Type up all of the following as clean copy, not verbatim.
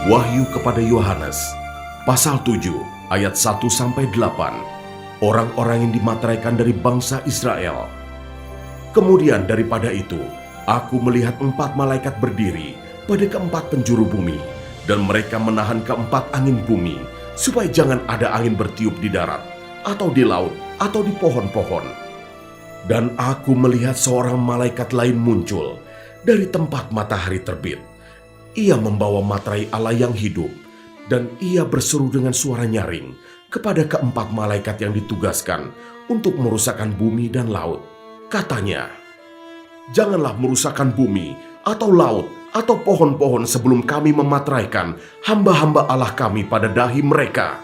Wahyu kepada Yohanes, pasal 7, ayat 1-8. Orang-orang yang dimateraikan dari bangsa Israel. Kemudian daripada itu, aku melihat 4 malaikat berdiri pada keempat penjuru bumi, dan mereka menahan keempat angin bumi, supaya jangan ada angin bertiup di darat, atau di laut, atau di pohon-pohon. Dan aku melihat seorang malaikat lain muncul dari tempat matahari terbit. Ia membawa materai Allah yang hidup, dan ia berseru dengan suara nyaring kepada keempat malaikat yang ditugaskan untuk merusakkan bumi dan laut. Katanya, "Janganlah merusakkan bumi atau laut atau pohon-pohon sebelum kami memateraikan hamba-hamba Allah kami pada dahi mereka."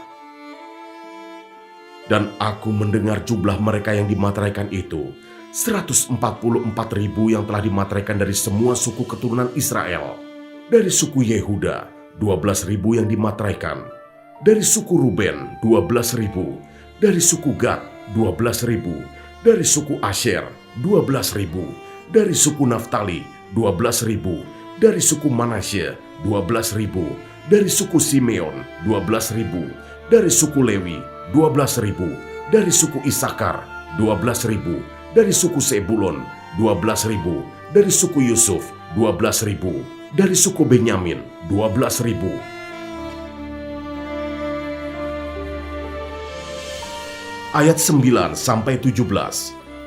Dan aku mendengar jumlah mereka yang dimateraikan itu, 144.000 yang telah dimateraikan dari semua suku keturunan Israel. Dari suku Yehuda, 12.000 yang dimateraikan. Dari suku Ruben, 12.000. Dari suku Gad, 12.000. Dari suku Asher, 12.000. Dari suku Naftali, 12.000. Dari suku Manasye, 12.000. Dari suku Simeon, 12.000. Dari suku Lewi, 12.000. Dari suku Isakar, 12.000. Dari suku Sebulon, 12.000. Dari suku Yusuf, 12.000. Dari suku Benyamin, 12.000. Ayat 9-17.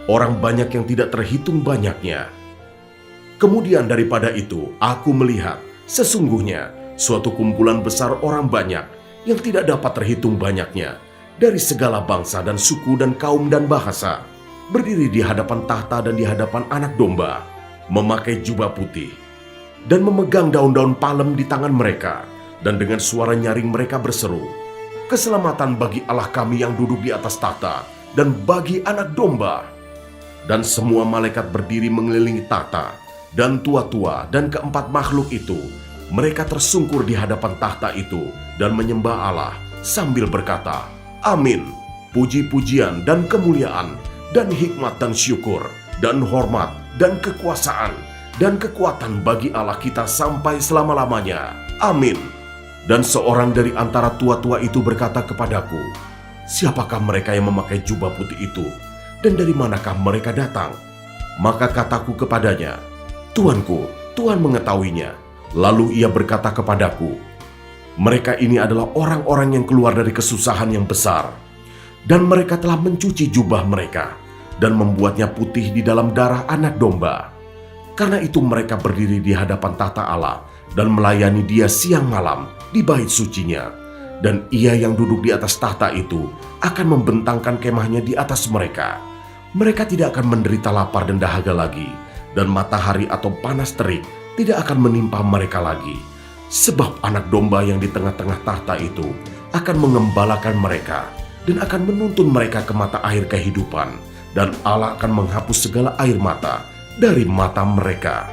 Orang banyak yang tidak terhitung banyaknya. Kemudian daripada itu, aku melihat sesungguhnya suatu kumpulan besar orang banyak yang tidak dapat terhitung banyaknya, dari segala bangsa dan suku dan kaum dan bahasa, berdiri di hadapan tahta dan di hadapan Anak Domba, memakai jubah putih, dan memegang daun-daun palem di tangan mereka, dan dengan suara nyaring mereka berseru, "Keselamatan bagi Allah kami yang duduk di atas tahta, dan bagi Anak Domba." Dan semua malaikat berdiri mengelilingi tahta, dan tua-tua dan keempat makhluk itu, mereka tersungkur di hadapan tahta itu, dan menyembah Allah, sambil berkata, "Amin, puji-pujian dan kemuliaan, dan hikmat dan syukur, dan hormat, dan kekuasaan, dan kekuatan bagi Allah kita sampai selama-lamanya. Amin." Dan seorang dari antara tua-tua itu berkata kepadaku, "Siapakah mereka yang memakai jubah putih itu? Dan dari manakah mereka datang?" Maka kataku kepadanya, "Tuanku, Tuhan mengetahuinya." Lalu ia berkata kepadaku, "Mereka ini adalah orang-orang yang keluar dari kesusahan yang besar, dan mereka telah mencuci jubah mereka, dan membuatnya putih di dalam darah Anak Domba. Karena itu mereka berdiri di hadapan tahta Allah dan melayani Dia siang malam di bait sucinya. Dan Ia yang duduk di atas tahta itu akan membentangkan kemahnya di atas mereka. Mereka tidak akan menderita lapar dan dahaga lagi, dan matahari atau panas terik tidak akan menimpa mereka lagi. Sebab Anak Domba yang di tengah-tengah tahta itu akan mengembalakan mereka dan akan menuntun mereka ke mata air kehidupan, dan Allah akan menghapus segala air mata dari mata mereka."